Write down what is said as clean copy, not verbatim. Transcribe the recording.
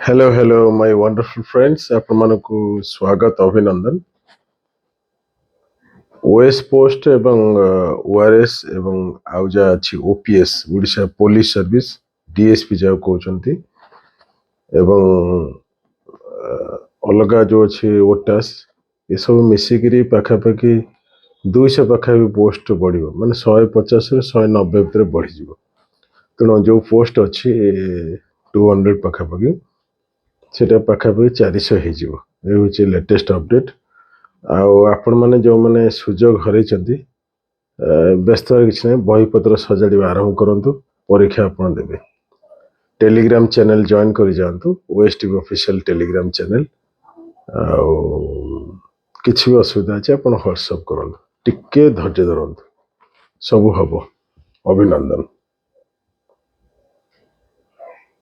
Hello my wonderful friends आपण मानकु स्वागत अभिनंदन ओएस पोस्ट एवं ओआरएस एवं आउजा अछि OPS Odisha police service DSP जाव कहउचंती एवं अलगा जो अछि ओटास ये सब मिसिकिरी पाखापाखि 200 पाखा भी पोस्ट बढ़िबो माने 150 ରୁ 190 भितर बढ़ी जिवो तेणु जो पोस्ट अछि 200 पाखापाखि सेटा पाखापाखि 400 ହେଇଯିବ ଏ ହେଉଛି लेटेस्ट अपडेट ଆଉ ଆପଣ ମାନେ जो माने सुजोग हरैचंती व्यस्त किसी ना बहीपत्र सजाड़ा आरंभ करंतु परीक्षा आपण देबे टेलीग्राम चैनल जॉइन कर जातु ओएसटीवी ऑफिशियल टेलीग्राम चैनल किसी भी असुविधा अच्छे आप व्हाट्सअप करूँ टिके धैर्य धरतु सब हम अभिनंदन।